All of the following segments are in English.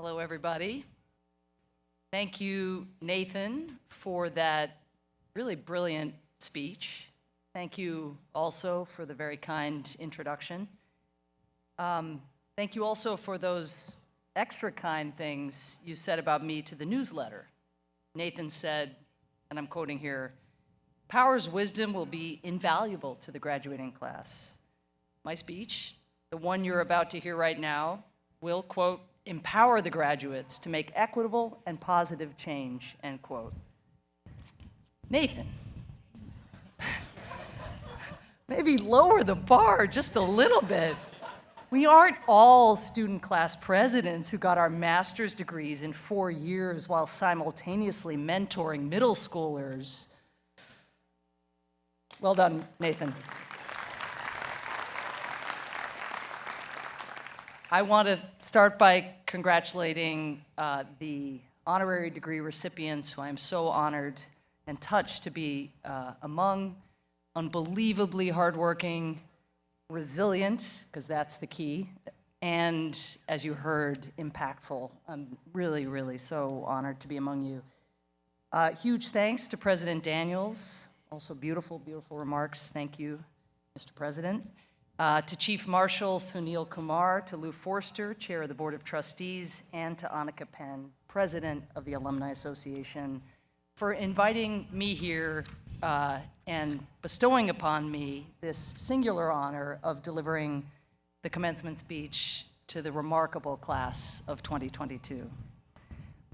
Hello, everybody. Thank you, Nathan, for that really brilliant speech. Thank you also for the very kind introduction. Thank you also for those extra kind things you said about me to the newsletter. Nathan said, and I'm quoting here, "Power's wisdom will be invaluable to the graduating class." My speech, the one you're about to hear right now, will, quote, "empower the graduates to make equitable and positive change," end quote. Nathan, maybe lower the bar just a little bit. We aren't all student class presidents who got our master's degrees in 4 years while simultaneously mentoring middle schoolers. Well done, Nathan. I want to start by congratulating the honorary degree recipients who I am so honored and touched to be among. Unbelievably hardworking, resilient, because that's the key, and as you heard, impactful. I'm really, really so honored to be among you. Huge thanks to President Daniels. Also beautiful, beautiful remarks. Thank you, Mr. President. To Chief Marshal Sunil Kumar, to Lou Forster, Chair of the Board of Trustees, and to Annika Penn, President of the Alumni Association, for inviting me here and bestowing upon me this singular honor of delivering the commencement speech to the remarkable class of 2022.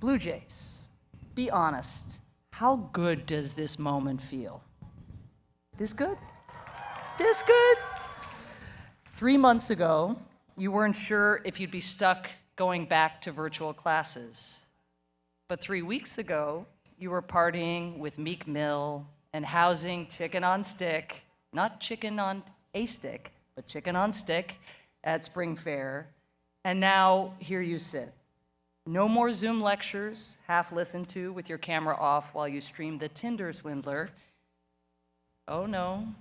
Blue Jays, be honest, how good does this moment feel? This good? This good? 3 months ago, you weren't sure if you'd be stuck going back to virtual classes. But 3 weeks ago, you were partying with Meek Mill and housing Chicken on Stick, not chicken on a stick, but chicken on stick at Spring Fair. And now here you sit. No more Zoom lectures, half listened to with your camera off while you stream the Tinder swindler. Oh no.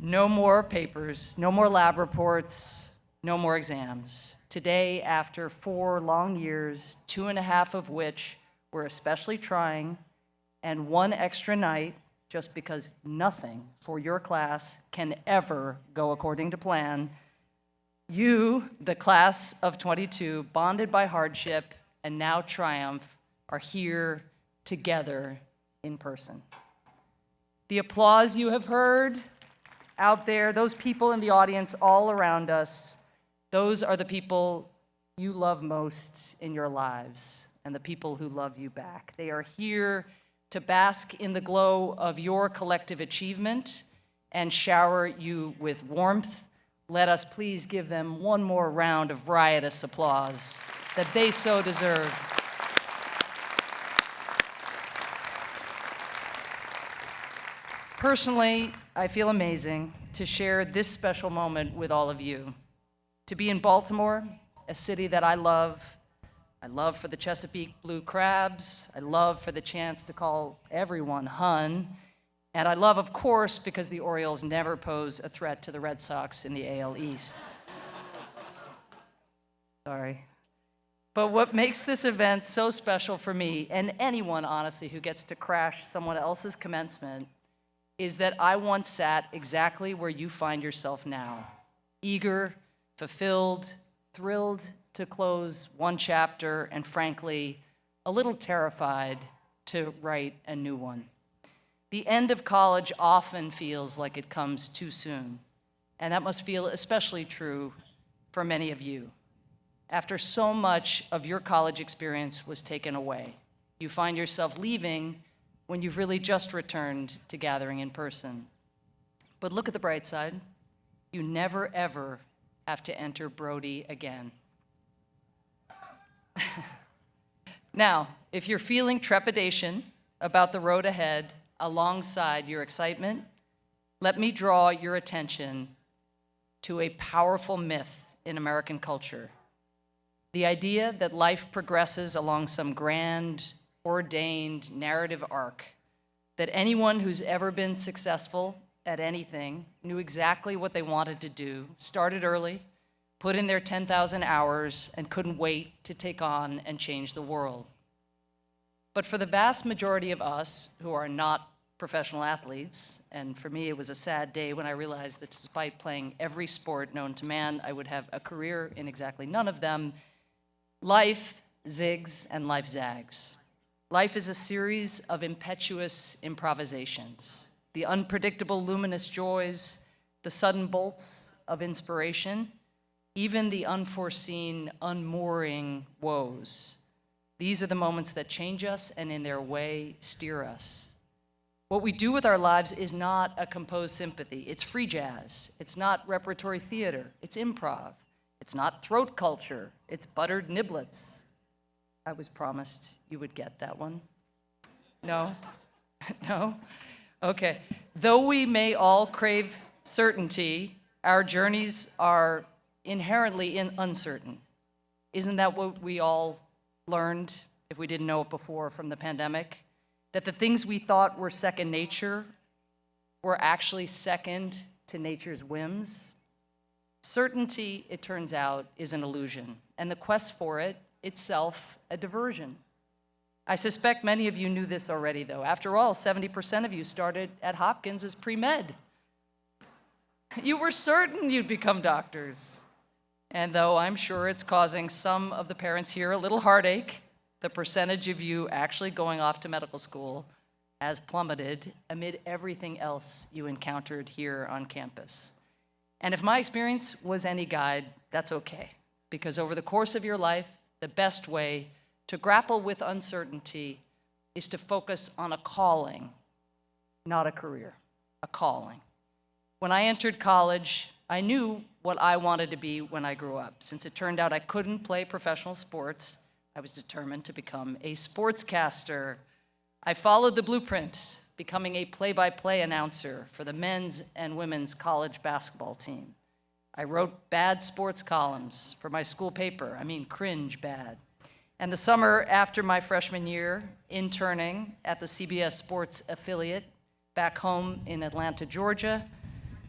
No more papers, no more lab reports, no more exams. Today, after 4 long years, 2.5 of which were especially trying, and 1 extra night, just because nothing for your class can ever go according to plan, you, the class of 22, bonded by hardship and now triumph, are here together in person. The applause you have heard out there, those people in the audience all around us, those are the people you love most in your lives and the people who love you back. They are here to bask in the glow of your collective achievement and shower you with warmth. Let us please give them one more round of riotous applause that they so deserve. Personally, I feel amazing to share this special moment with all of you. To be in Baltimore, a city that I love for the Chesapeake Blue Crabs, I love for the chance to call everyone hun, and I love, of course, because the Orioles never pose a threat to the Red Sox in the AL East. Sorry. But what makes this event so special for me, and anyone, honestly, who gets to crash someone else's commencement, is that I once sat exactly where you find yourself now, eager, fulfilled, thrilled to close one chapter, and frankly, a little terrified to write a new one. The end of college often feels like it comes too soon, and that must feel especially true for many of you. After so much of your college experience was taken away, you find yourself leaving when you've really just returned to gathering in person. But look at the bright side. You never, ever have to enter Brody again. Now, if you're feeling trepidation about the road ahead alongside your excitement, let me draw your attention to a powerful myth in American culture. The idea that life progresses along some grand, ordained narrative arc, that anyone who's ever been successful at anything knew exactly what they wanted to do, started early, put in their 10,000 hours, and couldn't wait to take on and change the world. But for the vast majority of us who are not professional athletes, and for me it was a sad day when I realized that despite playing every sport known to man, I would have a career in exactly none of them, life zigs and life zags. Life is a series of impetuous improvisations, the unpredictable luminous joys, the sudden bolts of inspiration, even the unforeseen, unmooring woes. These are the moments that change us and in their way steer us. What we do with our lives is not a composed sympathy. It's free jazz. It's not repertory theater. It's improv. It's not throat culture. It's buttered niblets. I was promised you would get that one. No? No? Okay. Though we may all crave certainty, our journeys are inherently uncertain. Isn't that what we all learned, if we didn't know it before, from the pandemic? That the things we thought were second nature were actually second to nature's whims? Certainty, it turns out, is an illusion, and the quest for it itself a diversion. I suspect many of you knew this already, though. After all, 70% of you started at Hopkins as pre-med. You were certain you'd become doctors. And though I'm sure it's causing some of the parents here a little heartache, the percentage of you actually going off to medical school has plummeted amid everything else you encountered here on campus. And if my experience was any guide, that's okay, because over the course of your life, the best way to grapple with uncertainty is to focus on a calling, not a career, a calling. When I entered college, I knew what I wanted to be when I grew up. Since it turned out I couldn't play professional sports, I was determined to become a sportscaster. I followed the blueprint, becoming a play-by-play announcer for the men's and women's college basketball team. I wrote bad sports columns for my school paper, cringe bad. And the summer after my freshman year, interning at the CBS Sports affiliate back home in Atlanta, Georgia,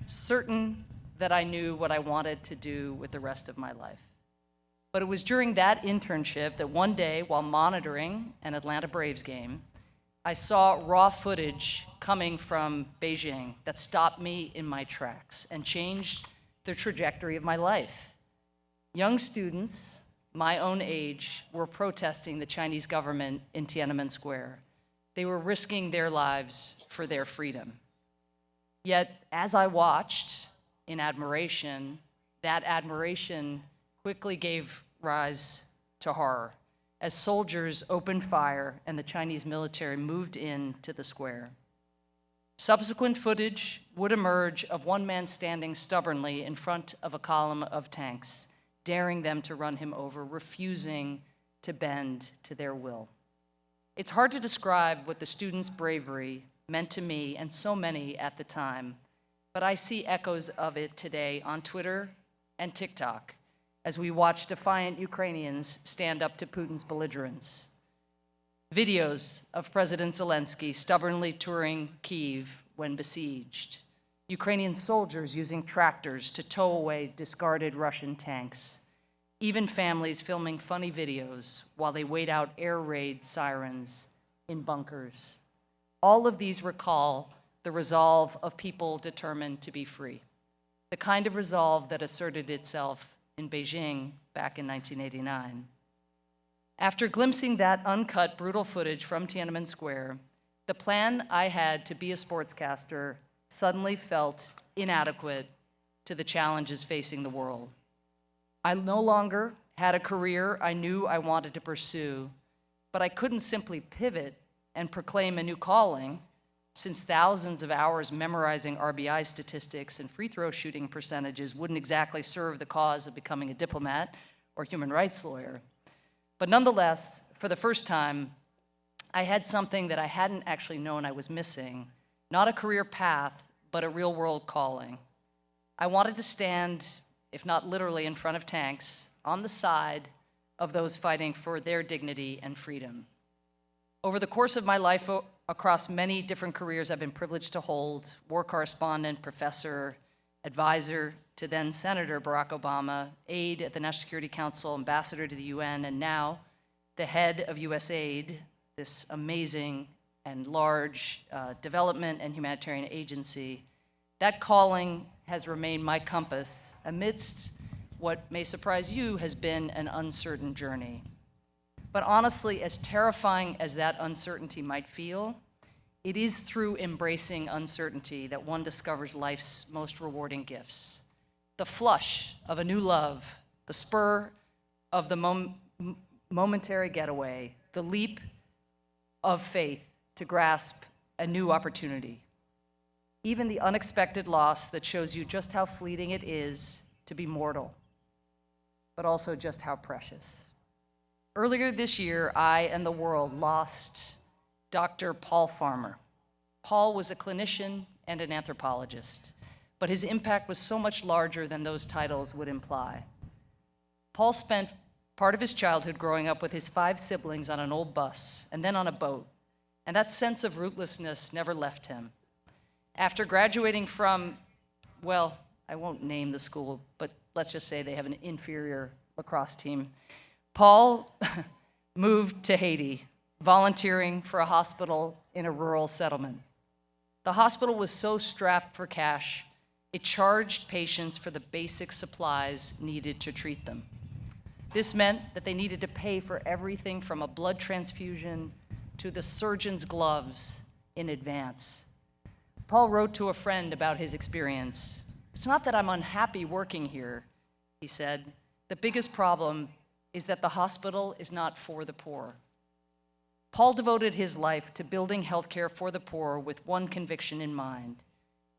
certain that I knew what I wanted to do with the rest of my life. But it was during that internship that one day, while monitoring an Atlanta Braves game, I saw raw footage coming from Beijing that stopped me in my tracks and changed the trajectory of my life. Young students, my own age, were protesting the Chinese government in Tiananmen Square. They were risking their lives for their freedom. Yet, as I watched in admiration, that admiration quickly gave rise to horror as soldiers opened fire and the Chinese military moved into the square. Subsequent footage would emerge of one man standing stubbornly in front of a column of tanks, daring them to run him over, refusing to bend to their will. It's hard to describe what the students' bravery meant to me and so many at the time, but I see echoes of it today on Twitter and TikTok as we watch defiant Ukrainians stand up to Putin's belligerence. Videos of President Zelensky stubbornly touring Kyiv when besieged. Ukrainian soldiers using tractors to tow away discarded Russian tanks. Even families filming funny videos while they wait out air raid sirens in bunkers. All of these recall the resolve of people determined to be free, the kind of resolve that asserted itself in Beijing back in 1989. After glimpsing that uncut, brutal footage from Tiananmen Square, the plan I had to be a sportscaster suddenly felt inadequate to the challenges facing the world. I no longer had a career I knew I wanted to pursue, but I couldn't simply pivot and proclaim a new calling, since thousands of hours memorizing RBI statistics and free throw shooting percentages wouldn't exactly serve the cause of becoming a diplomat or human rights lawyer. But nonetheless, for the first time, I had something that I hadn't actually known I was missing, not a career path, but a real-world calling. I wanted to stand, if not literally in front of tanks, on the side of those fighting for their dignity and freedom. Over the course of my life, across many different careers I've been privileged to hold, war correspondent, professor, advisor, to then Senator Barack Obama, aide at the National Security Council, ambassador to the UN, and now the head of USAID, this amazing and large development and humanitarian agency. That calling has remained my compass amidst what may surprise you has been an uncertain journey. But honestly, as terrifying as that uncertainty might feel, it is through embracing uncertainty that one discovers life's most rewarding gifts. The flush of a new love, the spur of the momentary getaway, the leap of faith to grasp a new opportunity. Even the unexpected loss that shows you just how fleeting it is to be mortal, but also just how precious. Earlier this year, I and the world lost Dr. Paul Farmer. Paul was a clinician and an anthropologist, but his impact was so much larger than those titles would imply. Paul spent part of his childhood growing up with his 5 siblings on an old bus and then on a boat, and that sense of rootlessness never left him. After graduating from, well, I won't name the school, but let's just say they have an inferior lacrosse team, Paul moved to Haiti, volunteering for a hospital in a rural settlement. The hospital was so strapped for cash, it charged patients for the basic supplies needed to treat them. This meant that they needed to pay for everything from a blood transfusion to the surgeon's gloves in advance. Paul wrote to a friend about his experience. "It's not that I'm unhappy working here," he said. "The biggest problem is that the hospital is not for the poor." Paul devoted his life to building healthcare for the poor with one conviction in mind.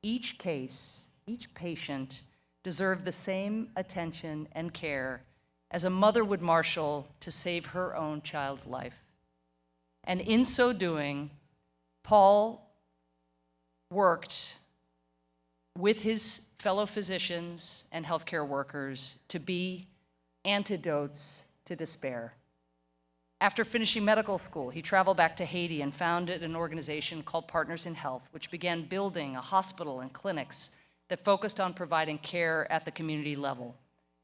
Each case, each patient deserved the same attention and care as a mother would marshal to save her own child's life. And in so doing, Paul worked with his fellow physicians and healthcare workers to be antidotes to despair. After finishing medical school, he traveled back to Haiti and founded an organization called Partners in Health, which began building a hospital and clinics that focused on providing care at the community level,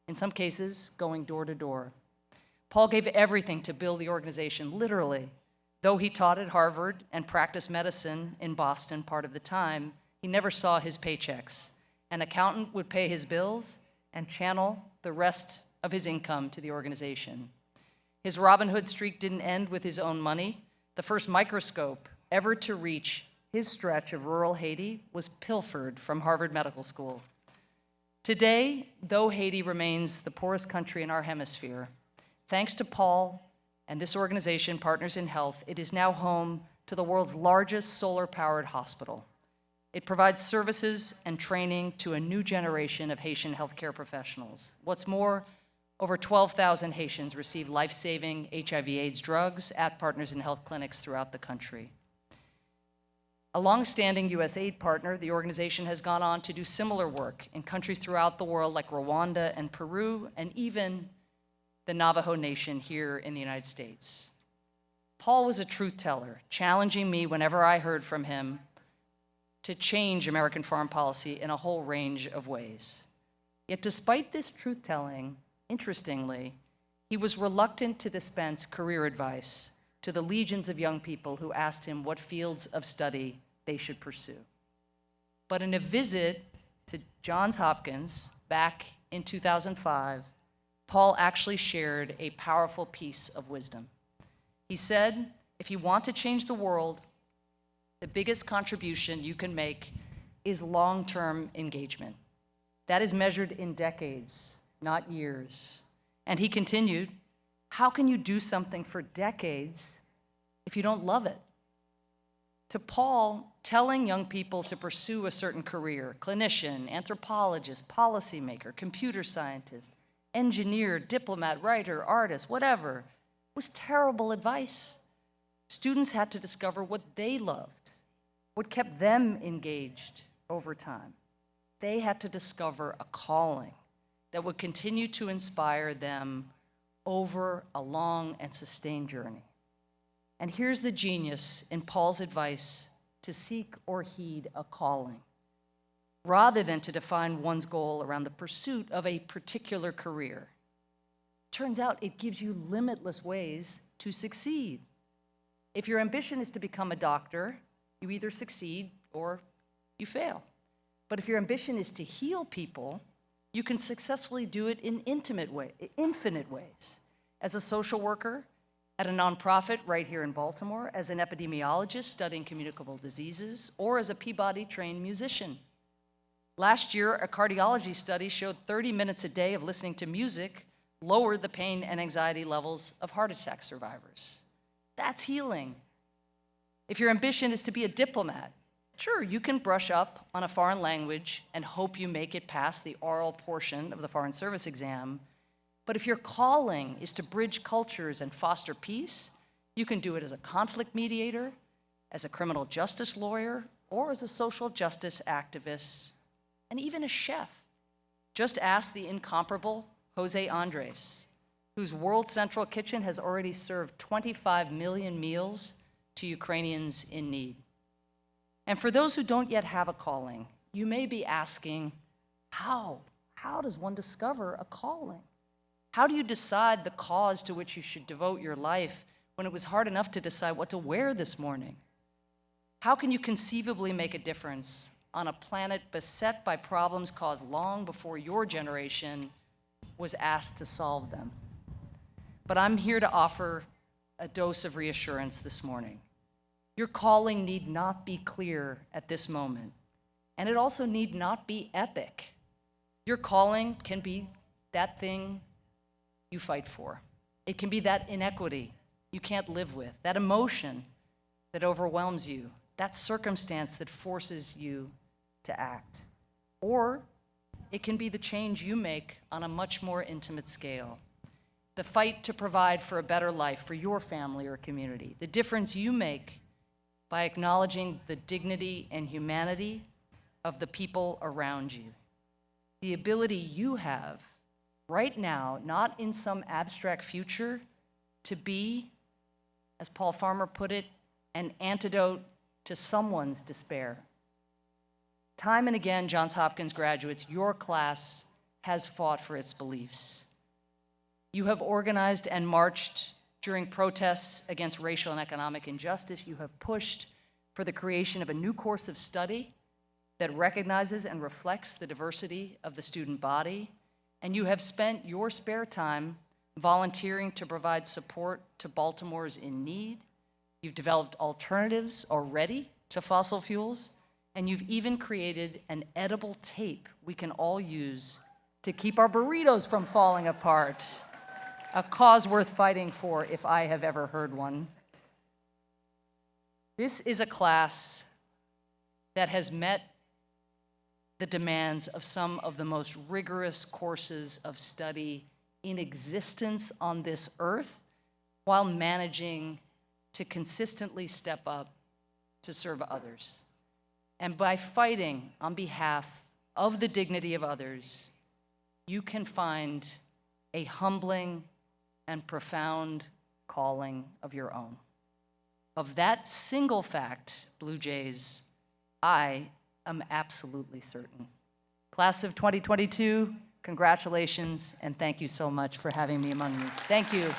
in some cases going door to door. Paul gave everything to build the organization, literally. Though he taught at Harvard and practiced medicine in Boston part of the time, he never saw his paychecks. An accountant would pay his bills and channel the rest of his income to the organization. His Robin Hood streak didn't end with his own money. The first microscope ever to reach his stretch of rural Haiti was pilfered from Harvard Medical School. Today, though Haiti remains the poorest country in our hemisphere, thanks to Paul and this organization, Partners in Health, it is now home to the world's largest solar-powered hospital. It provides services and training to a new generation of Haitian healthcare professionals. What's more, over 12,000 Haitians receive life-saving HIV/AIDS drugs at Partners in Health clinics throughout the country. A long-standing USAID partner, the organization has gone on to do similar work in countries throughout the world like Rwanda and Peru, and even the Navajo Nation here in the United States. Paul was a truth teller, challenging me whenever I heard from him to change American foreign policy in a whole range of ways. Yet despite this truth-telling, interestingly, he was reluctant to dispense career advice to the legions of young people who asked him what fields of study they should pursue. But in a visit to Johns Hopkins back in 2005, Paul actually shared a powerful piece of wisdom. He said, if you want to change the world, the biggest contribution you can make is long-term engagement. That is measured in decades, not years. And he continued, how can you do something for decades if you don't love it? To Paul, telling young people to pursue a certain career, clinician, anthropologist, policymaker, computer scientist, engineer, diplomat, writer, artist, whatever, was terrible advice. Students had to discover what they loved, what kept them engaged over time. They had to discover a calling that would continue to inspire them over a long and sustained journey. And here's the genius in Paul's advice to seek or heed a calling. rather than to define one's goal around the pursuit of a particular career. Turns out it gives you limitless ways to succeed. If your ambition is to become a doctor, you either succeed or you fail. But if your ambition is to heal people, you can successfully do it in infinite ways. As a social worker, at a nonprofit right here in Baltimore, as an epidemiologist studying communicable diseases, or as a Peabody-trained musician. Last year, a cardiology study showed 30 minutes a day of listening to music lowered the pain and anxiety levels of heart attack survivors. That's healing. If your ambition is to be a diplomat, sure, you can brush up on a foreign language and hope you make it past the oral portion of the Foreign Service exam. But if your calling is to bridge cultures and foster peace, you can do it as a conflict mediator, as a criminal justice lawyer, or as a social justice activist, and even a chef. Just ask the incomparable Jose Andres, whose World Central Kitchen has already served 25 million meals to Ukrainians in need. And for those who don't yet have a calling, you may be asking, how? How does one discover a calling? How do you decide the cause to which you should devote your life when it was hard enough to decide what to wear this morning? How can you conceivably make a difference on a planet beset by problems caused long before your generation was asked to solve them? But I'm here to offer a dose of reassurance this morning. Your calling need not be clear at this moment, and it also need not be epic. Your calling can be that thing you fight for. It can be that inequity you can't live with, that emotion that overwhelms you, that circumstance that forces you to act. Or it can be the change you make on a much more intimate scale, the fight to provide for a better life for your family or community, the difference you make by acknowledging the dignity and humanity of the people around you, the ability you have right now, not in some abstract future, to be, as Paul Farmer put it, an antidote to someone's despair. Time and again, Johns Hopkins graduates, your class has fought for its beliefs. You have organized and marched during protests against racial and economic injustice. You have pushed for the creation of a new course of study that recognizes and reflects the diversity of the student body. And you have spent your spare time volunteering to provide support to Baltimore's in need. You've developed alternatives already to fossil fuels, and you've even created an edible tape we can all use to keep our burritos from falling apart. A cause worth fighting for, if I have ever heard one. This is a class that has met the demands of some of the most rigorous courses of study in existence on this earth, while managing to consistently step up to serve others. And by fighting on behalf of the dignity of others, you can find a humbling and profound calling of your own. Of that single fact, Blue Jays, I am absolutely certain. Class of 2022, congratulations, and thank you so much for having me among you. Thank you.